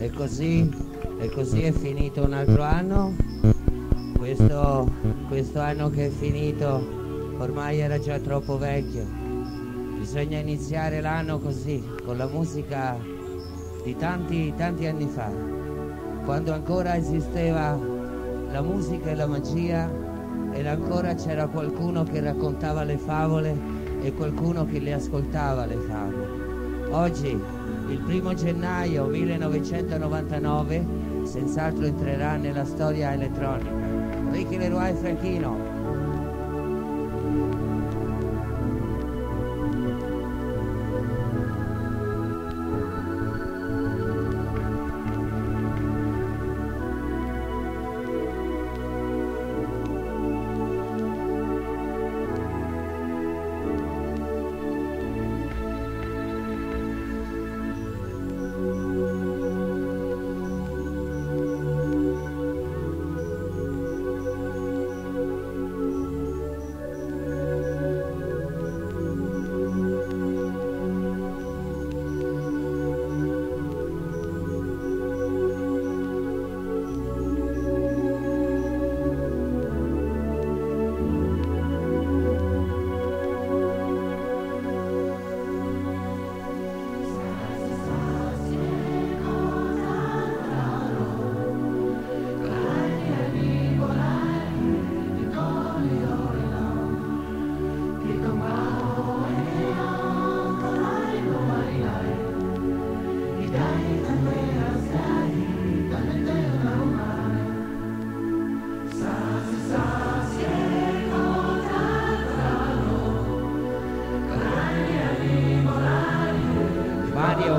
E così è finito un altro anno. Questo anno che è finito ormai era già troppo vecchio. Bisogna iniziare l'anno così, con la musica di tanti anni fa, quando ancora esisteva la musica e la magia, ed ancora c'era qualcuno che raccontava le favole e qualcuno che le ascoltava le favole. Oggi, il 1° gennaio 1999, senz'altro entrerà nella storia elettronica. Ricky Leroy e Franchino.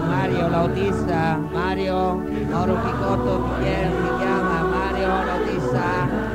Mario l'autista, Mario Mauro Picotto ti chiama, Mario l'autista.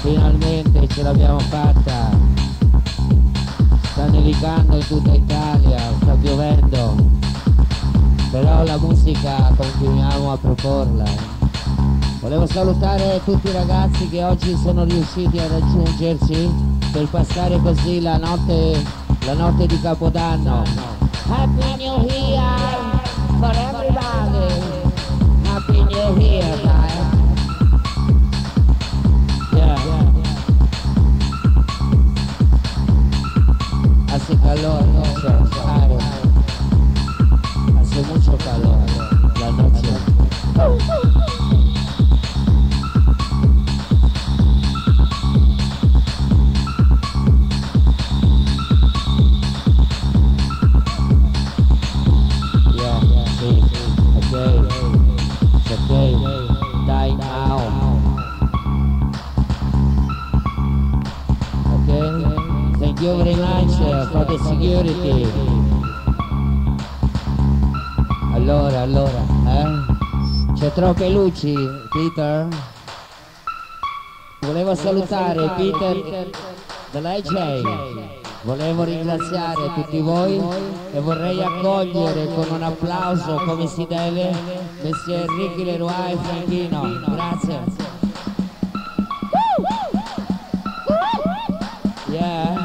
Finalmente ce l'abbiamo fatta. Sta nevicando in tutta Italia, sta piovendo, però la musica continuiamo a proporla. Volevo salutare tutti i ragazzi che oggi sono riusciti a raggiungerci per passare così la notte di Capodanno. Happy New Year for everybody. Happy New Year, guys. Hace calor, noche, hace mucho calor la noche. Sí, it's okay, die now. Okay. Thank you very much for the security. Allora, c'è troppe luci, Peter. Volevo salutare Peter dell'AJ. Volevo ringraziare tutti voi e vorrei accogliere con un applauso come si deve Messer Ricky Leroy e Franchino. Grazie. Yeah.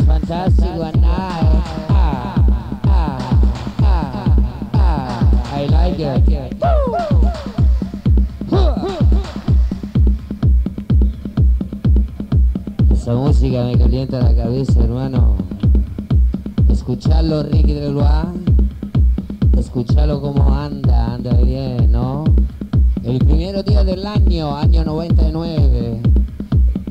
Fantastico a night. I like it. Esa música me calienta la cabeza, hermano. Escucharlo Ricky Leroy, escucharlo como anda bien, ¿no? El primer día del año, año 99.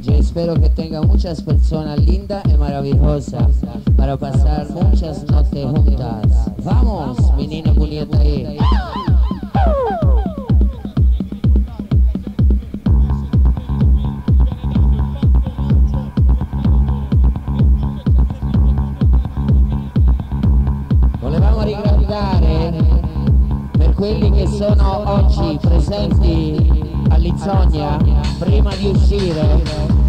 Yo espero que tenga muchas personas lindas y maravillosas para pasar muchas noches juntas. Vamos, menina Julieta ahí. Volevamo ricordare per quelli che sono oggi presenti all'Insomnia, prima di uscire,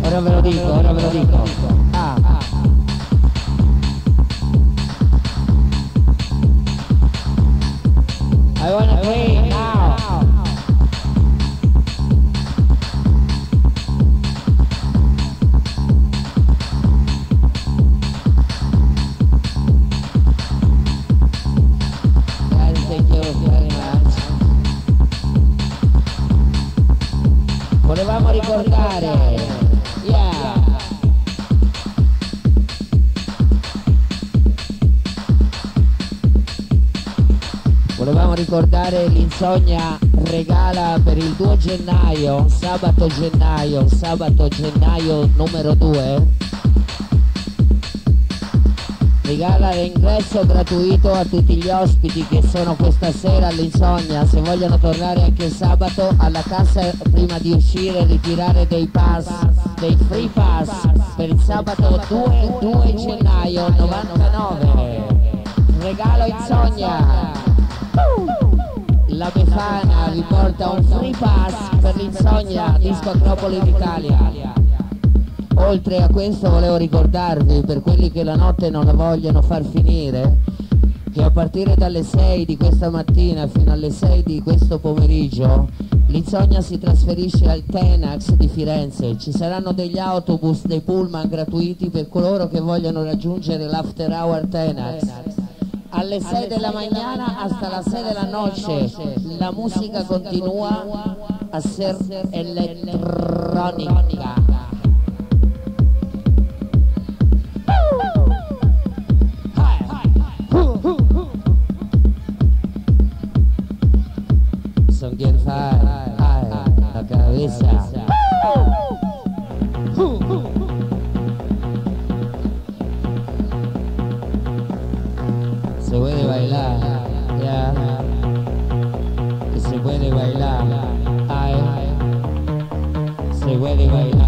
ora ve lo dico, I wanna play now. Guys, thank you very much. Volevamo ricordare, volevamo ricordare l'Insomnia regala per il 2 gennaio, sabato gennaio numero 2, regala l'ingresso gratuito a tutti gli ospiti che sono questa sera all'Insomnia. Se vogliono tornare anche sabato, alla cassa prima di uscire ritirare dei pass, dei free pass per il sabato 2 gennaio 99. Regalo Insomnia. La Befana vi porta un free pass per l'Insomnia Disco Acropoli d'Italia. Oltre a questo volevo ricordarvi, per quelli che la notte non la vogliono far finire, che a partire dalle 6 di questa mattina fino alle 6 di questo pomeriggio l'Insomnia si trasferisce al Tenax di Firenze. Ci saranno degli autobus, dei pullman gratuiti per coloro che vogliono raggiungere l'after hour Tenax. Alle 6 della mañana hasta las 6 della noche la musica continua a ser elettronica. Son quien fa la cabeza. Se puede bailar, ya. Que se puede bailar, se puede bailar.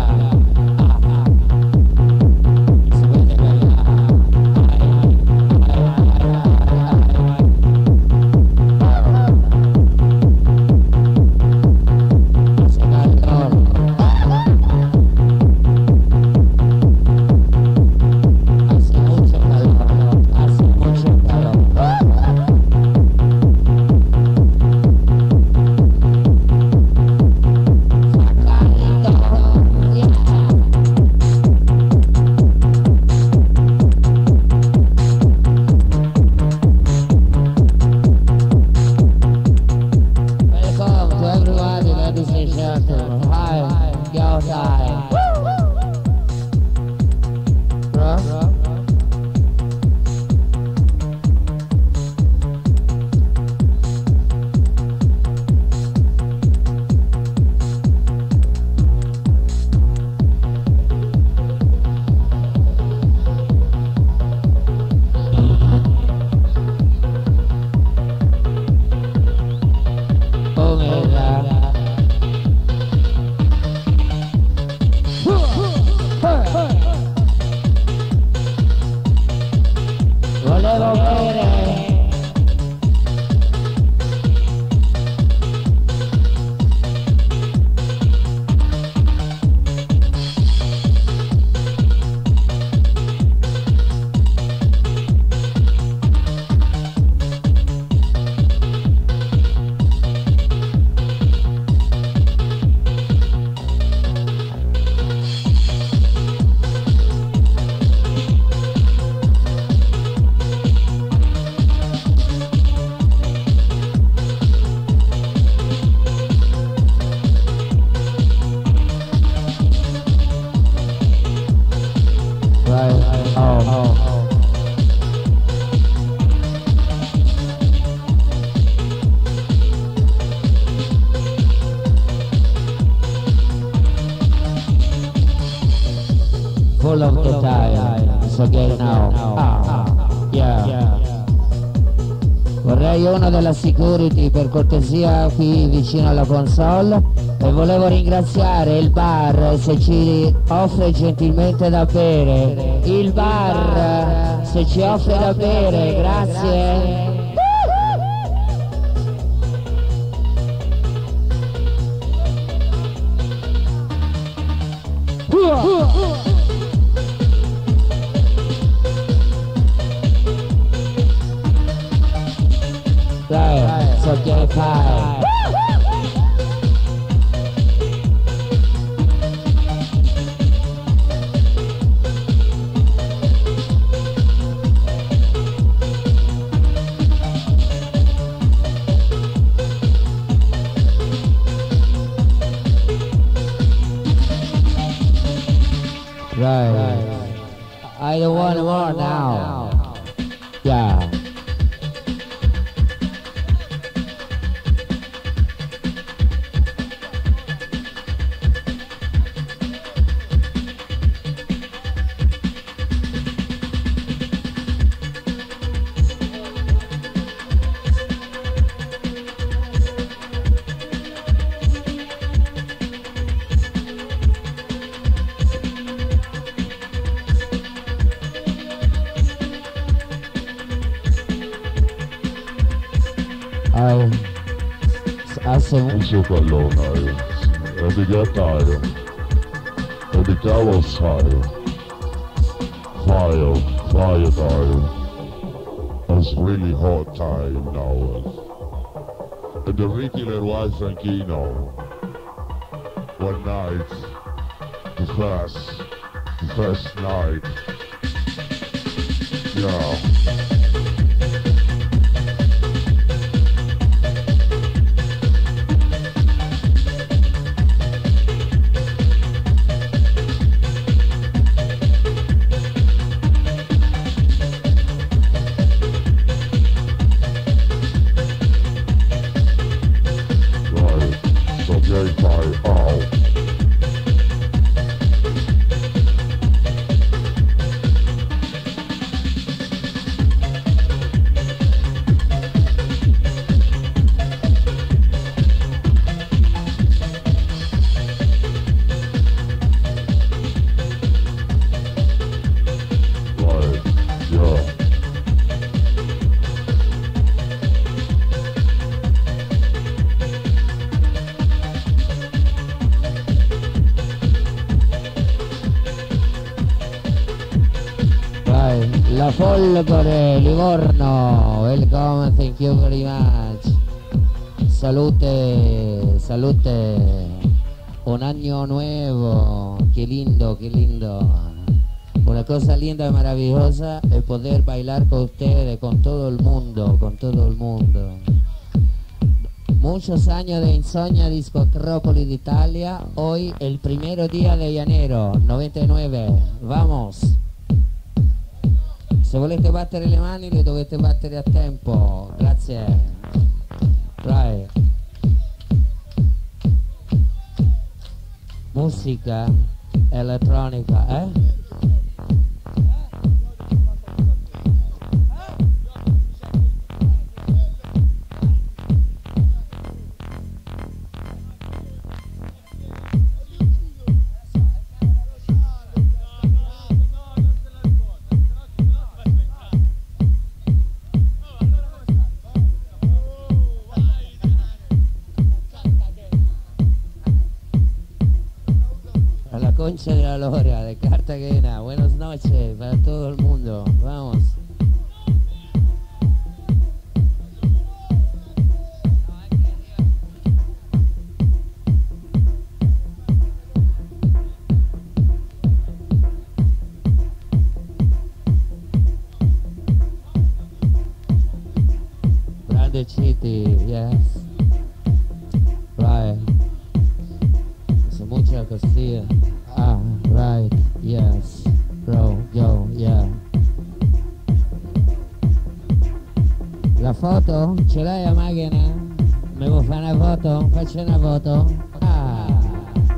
again now. Yeah. Vorrei uno della security per cortesia qui vicino alla console, e volevo ringraziare il bar se ci offre gentilmente da bere. Il bar se ci offre da bere, grazie. Right, so get high. Right. I don't want more now. Yeah. Muso pallone, è di gattaio, è di cavolo fire time. It's really hot time now. And the regular was Franchino. One night, the first night. Yeah. La Folgore, Livorno, welcome, thank you very much. Salute, un año nuevo, qué lindo, qué lindo. Una cosa linda y maravillosa es poder bailar con ustedes, con todo el mundo, con todo el mundo. Muchos años de Insomnia Discotrópoli d'Italia, hoy el primero día de enero, 99, vamos. Se volete battere le mani le dovete battere a tempo, grazie. Right. Musica elettronica, eh? Concha de la Lora de Cartagena, buenas noches para todo el mundo, vamos. Grande City, yes. Right. Hace mucha costilla. Ah, right, yes, bro, yo, yeah. La foto? Ce l'hai a macchina? Mi vuoi fare una foto? Faccio una foto. Ah,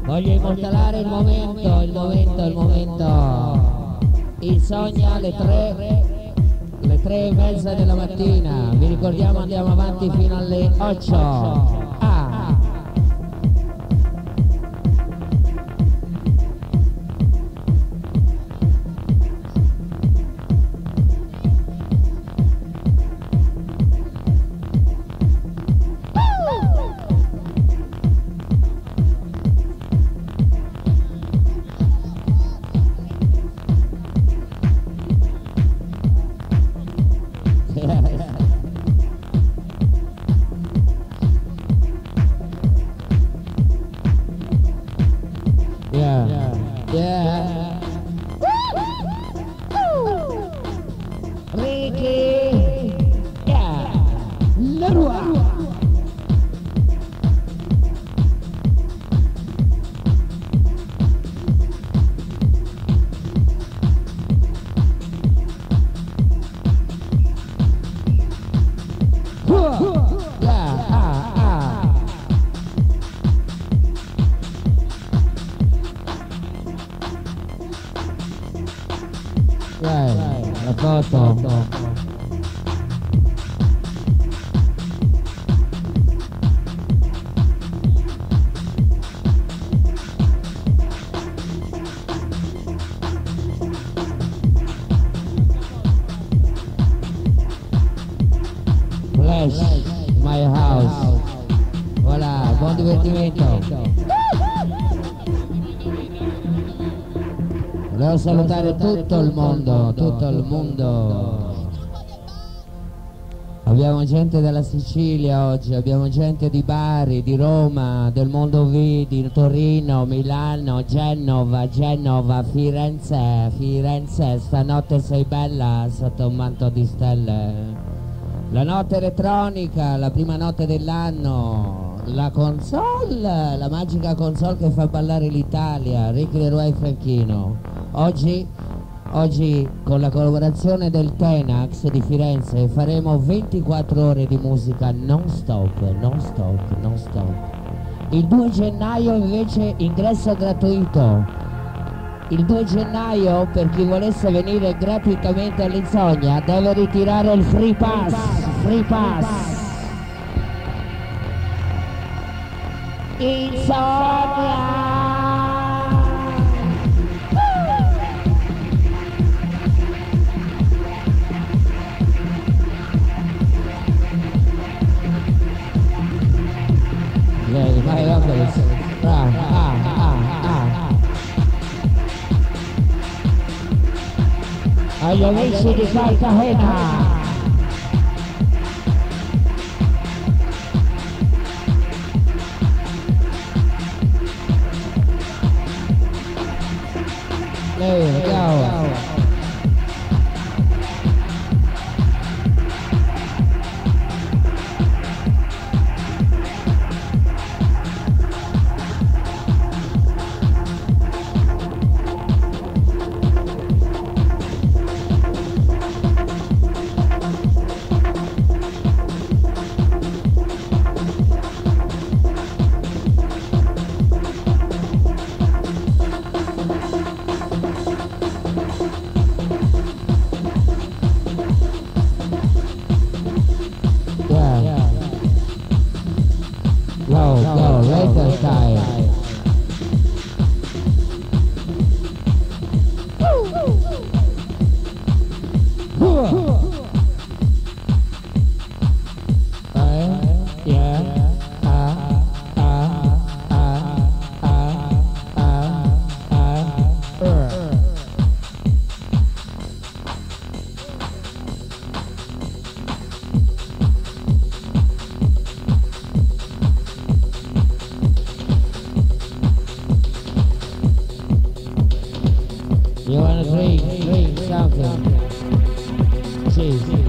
voglio immortalare il momento. Insomnia alle 3:30 della mattina. Vi ricordiamo, andiamo avanti fino alle 8. Ah. La foto. Flash, my house. Voilà, buon divertimento. Volevo salutare tutto il mondo, tutto il mondo. Abbiamo gente dalla Sicilia oggi, abbiamo gente di Bari, di Roma, del mondo V, di Torino, Milano, Genova, Firenze, stanotte sei bella sotto un manto di stelle. La notte elettronica, la prima notte dell'anno, la console, la magica console che fa ballare l'Italia, Ricky Leroy e Franchino. Oggi con la collaborazione del Tenax di Firenze faremo 24 ore di musica non stop. Il 2 gennaio invece ingresso gratuito. Il 2 gennaio per chi volesse venire gratuitamente all'Insomnia deve ritirare il free pass. Insomnia! Vai, agli amici di Cartagena. Ciao. Go, later style. You wanna drink something? Cheese.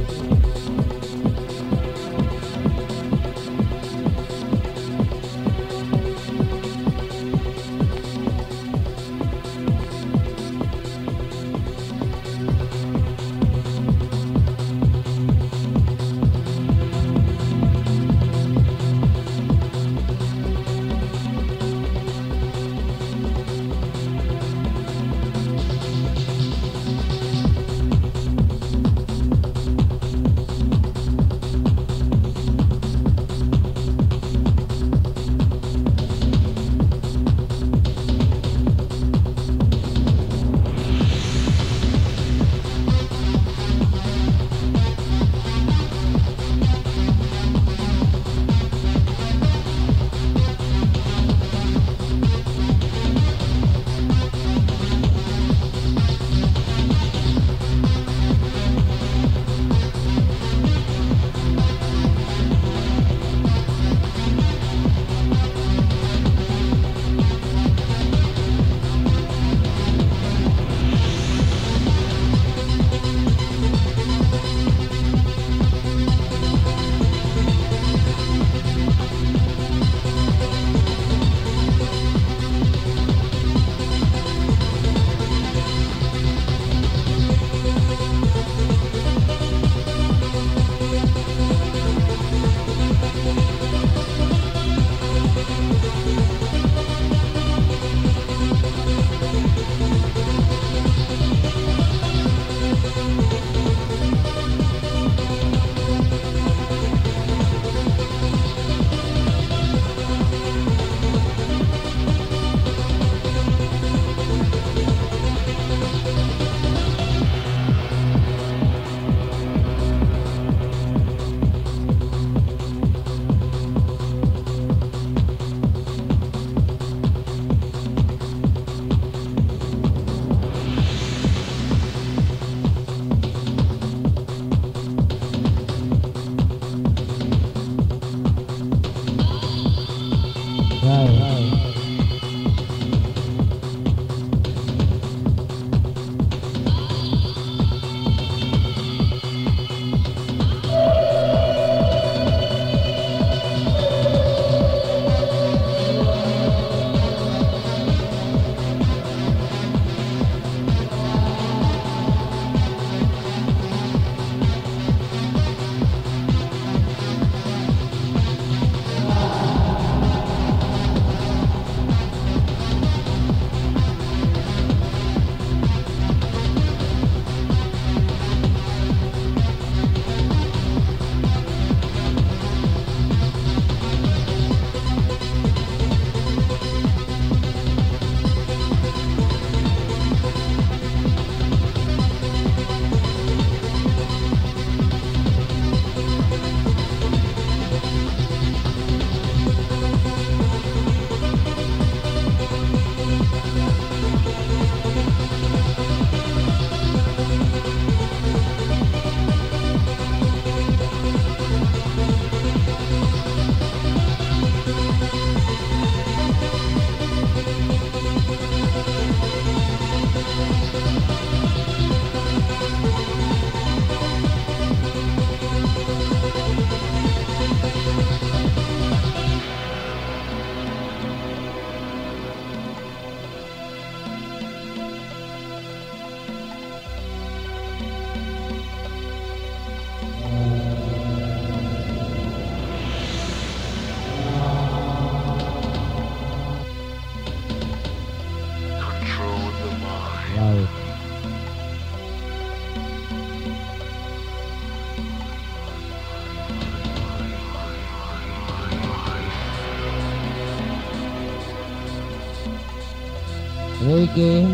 Ricky,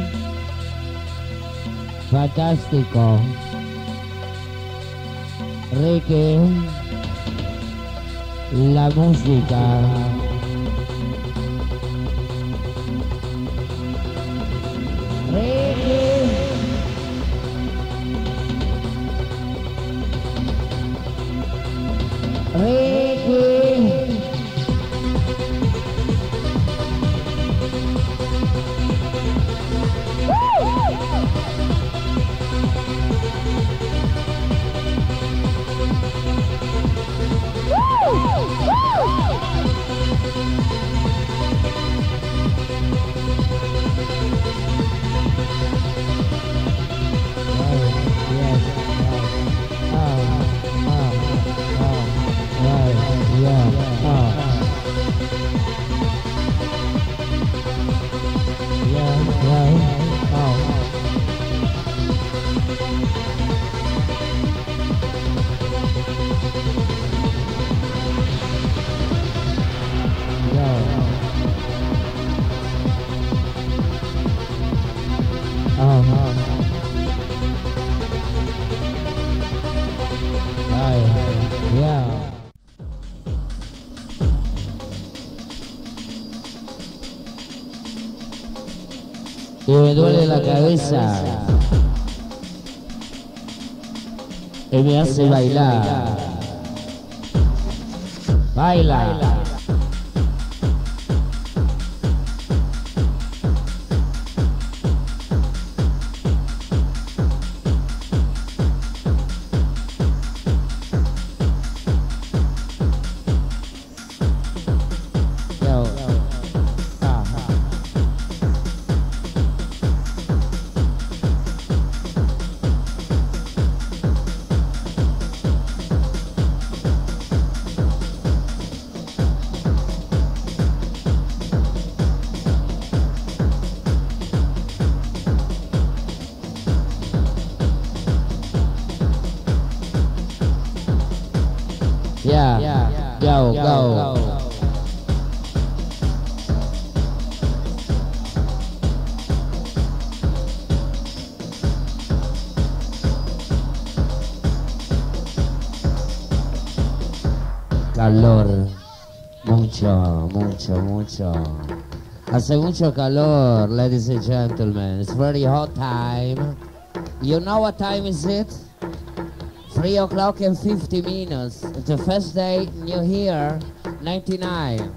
fantastico. Ricky, la musica. Ricky, Ricky. Y me duele la cabeza y me hace bailar. Baila. Go. Calor, mucho. Hace mucho calor, ladies and gentlemen. It's very hot time. You know what time is it? 3 o'clock and 50 minutes. It's the first day, New Year, 99.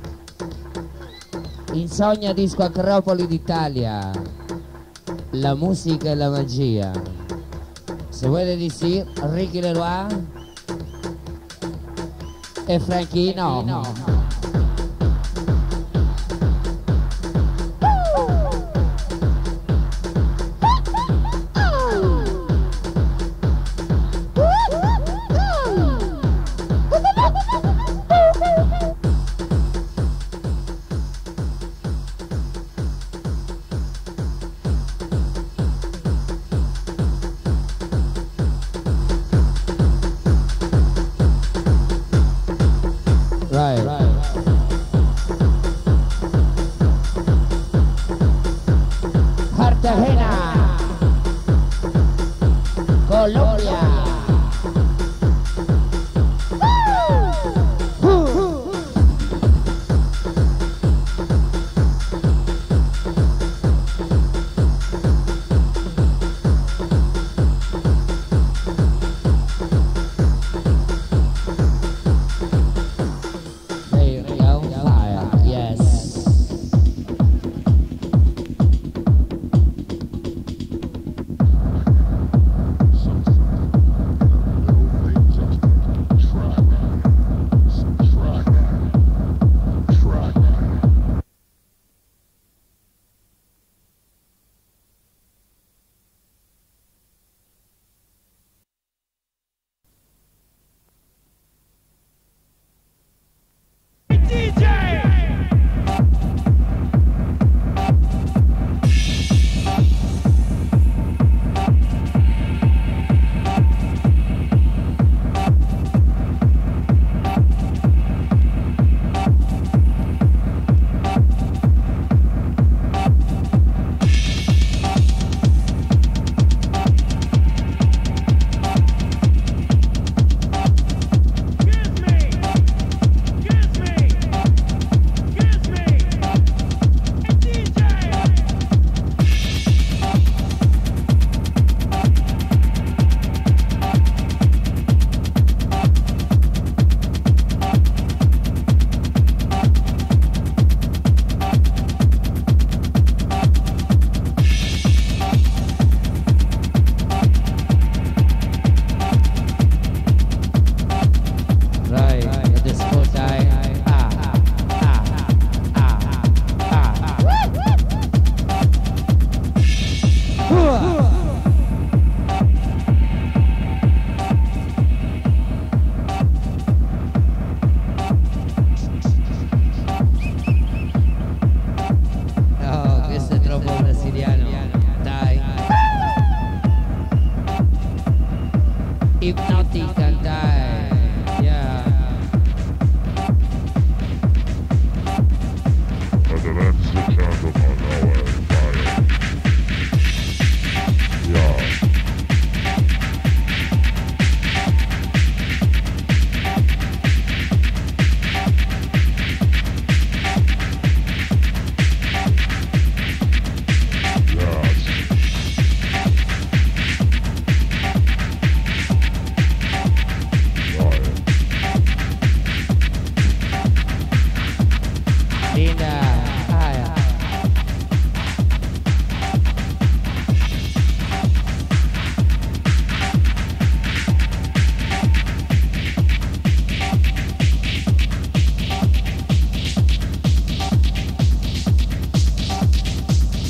Insomnia disco Acropoli d'Italia. La musica e la magia. Se vuole di sì, Ricky Leroy e Franchino. Right.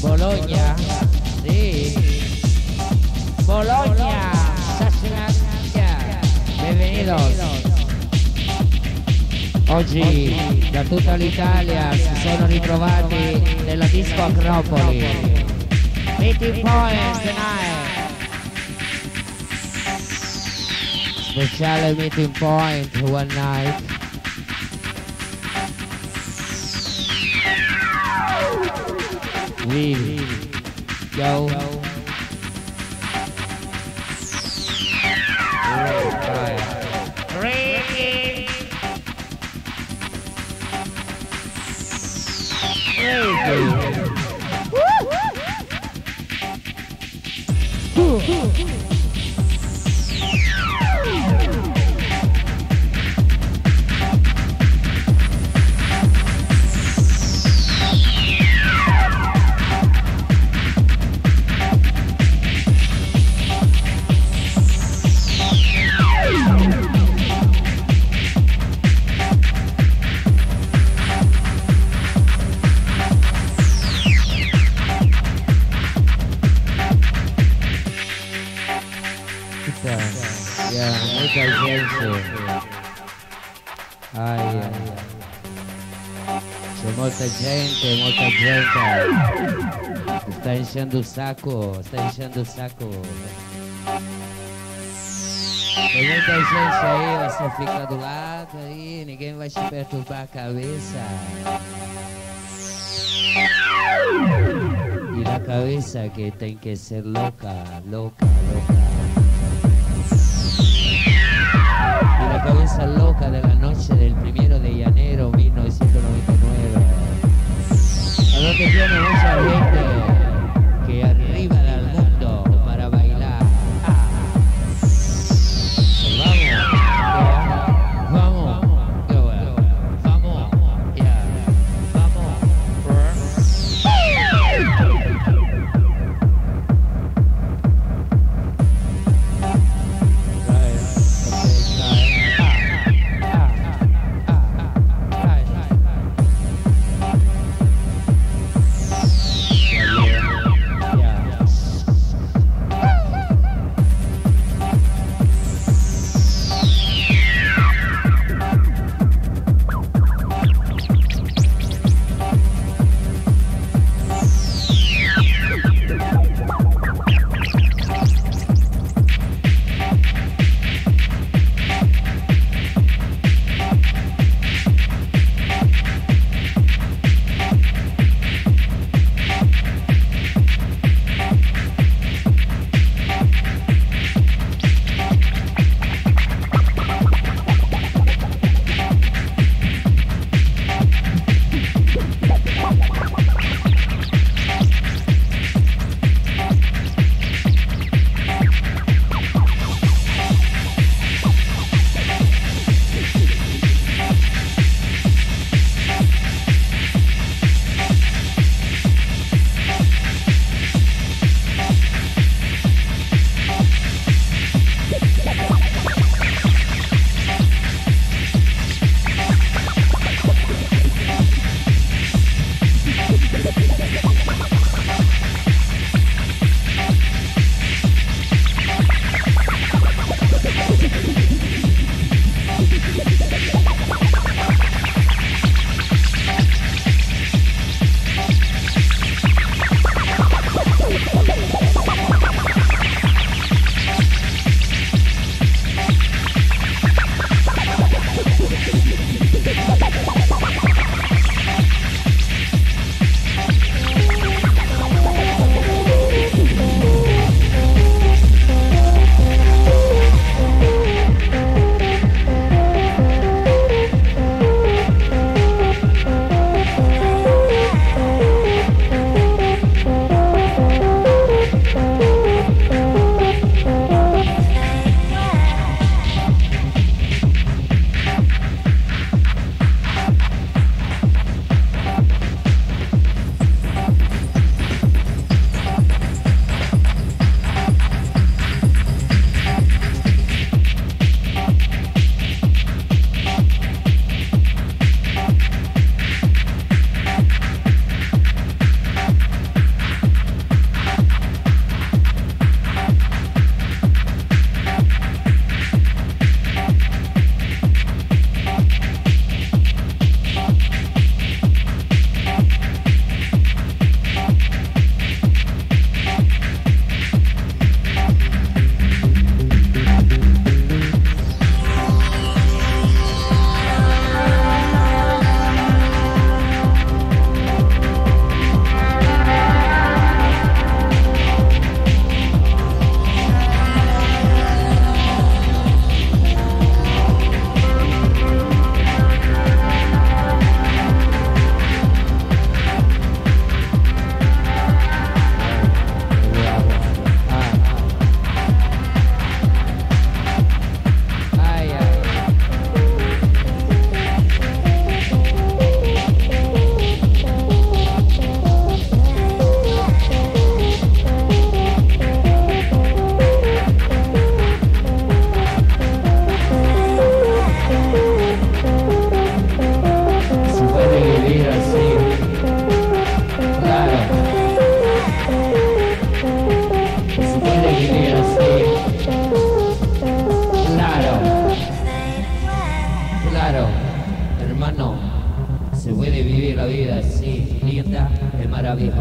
Bologna, sì, Bologna, benvenutos. Oggi da tutta l'Italia si sono ritrovati nella disco Acropoli. Meeting point tonight. Speciale meeting point one night. Vivi, go. Ready. Muita gente. C'è molta gente. Sta enchendo o saco, Tem muita gente aí, você fica do lado aí, ninguém vai te perturbar a cabeça. E la cabeça que tem que ser louca. Y la cabeza loca de la noche del 1 de enero 1999, a donde viene mucha gente que arriba del mundo para bailar. Vamos,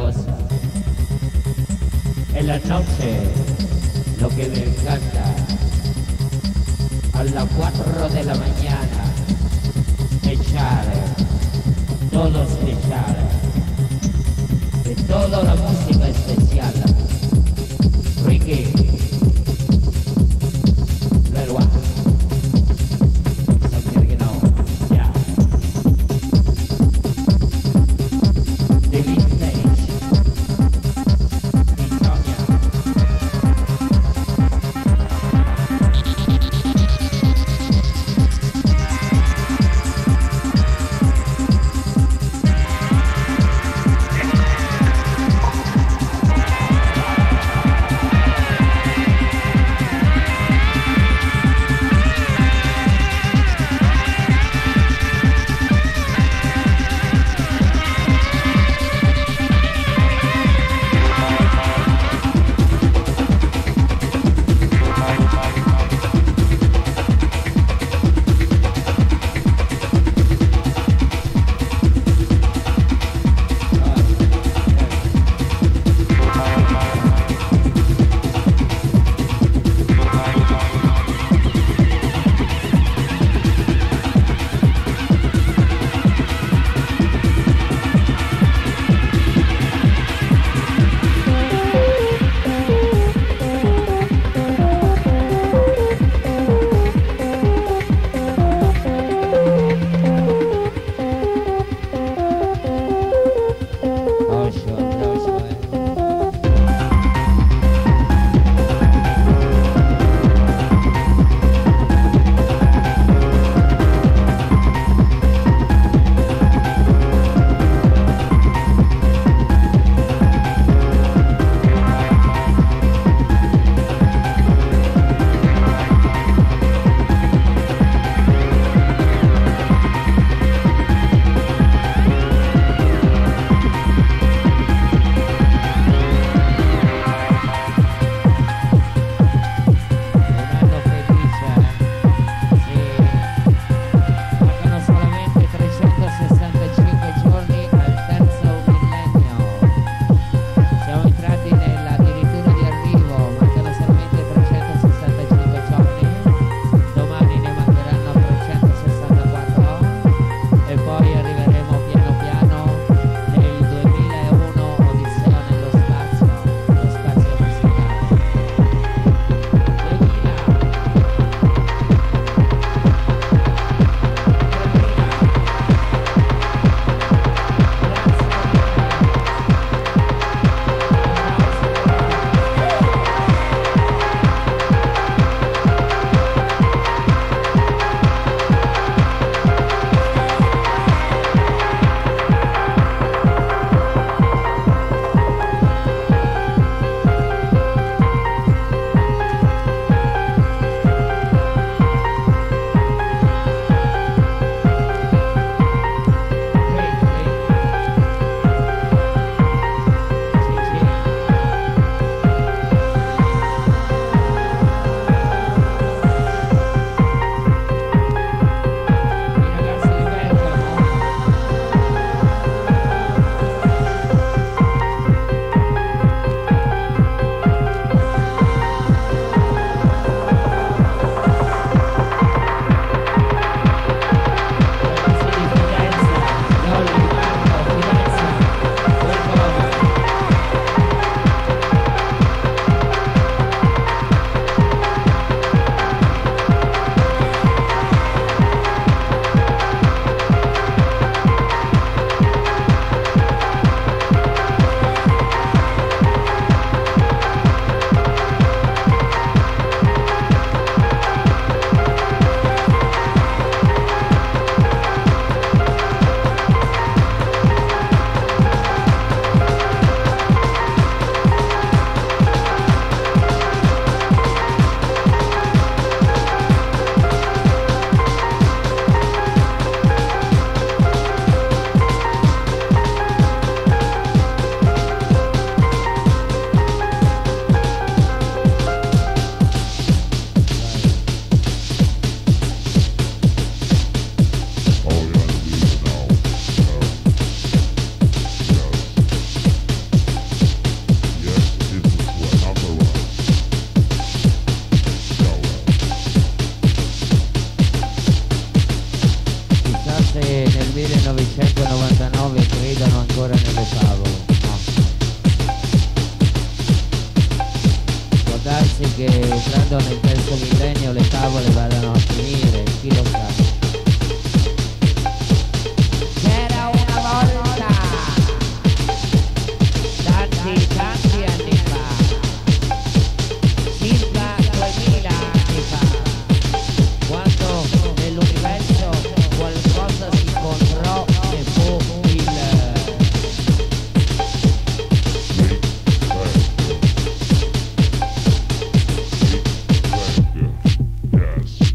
cosa. En la noche, lo que me encanta, a las 4 de la mañana, echar, todos echar, de toda la música especial. Ricky, Leroy, something you know, yeah. David Page, Insomnia. che entrando nel terzo millennio le tavole vadano a finire, chi lo sa. C'era una volta, tanti anni fa, circa 2000 anni fa, quando nell'universo qualcosa si incontrò e fu il...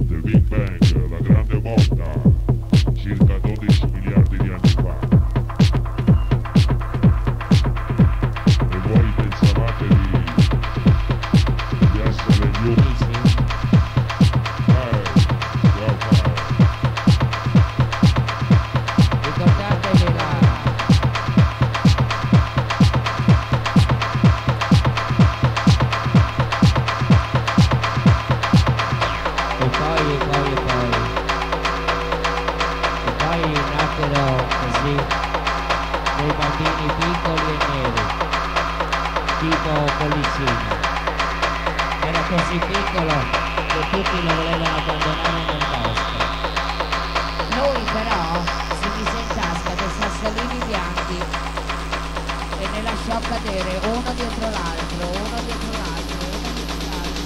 The Big Bang, la grande botta, circa 12 miliardi di anni fa. E voi pensavate di essere gli unici? Ricordatevela. E poi nacquero così dei bambini piccoli e neri, tipo Pollicino. Era così piccolo che tutti lo volevano abbandonare nel bosco. Lui però si mise in tasca dei sassolini bianchi e ne lasciò cadere uno dietro l'altro, uno dietro l'altro, uno dietro l'altro.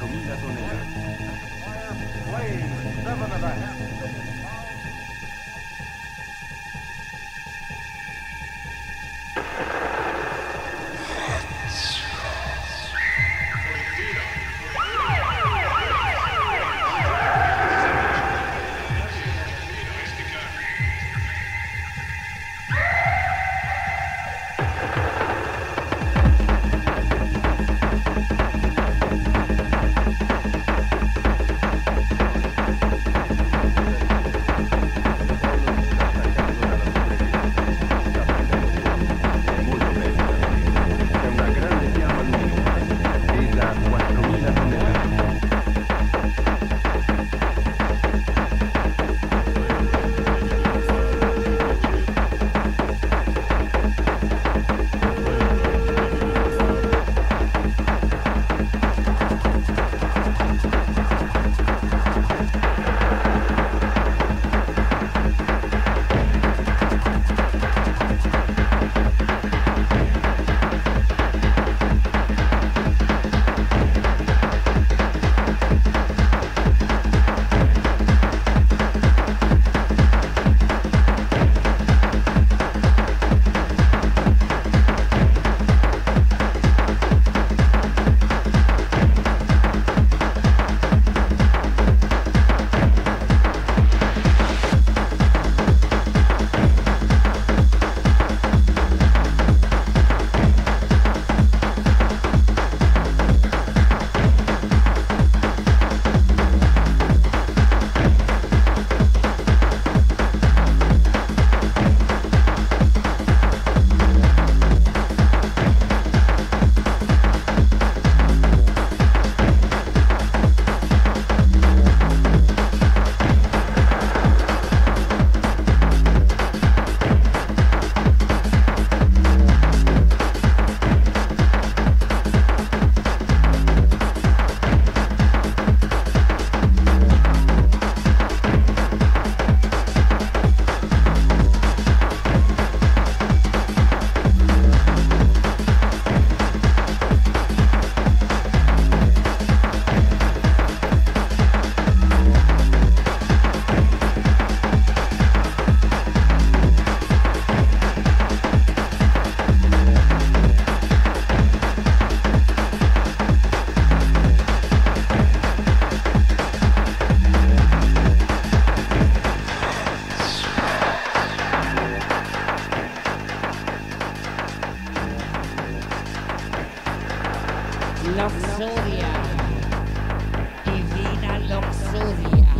4.000 tonnellate. Luxuria, divina luxuria.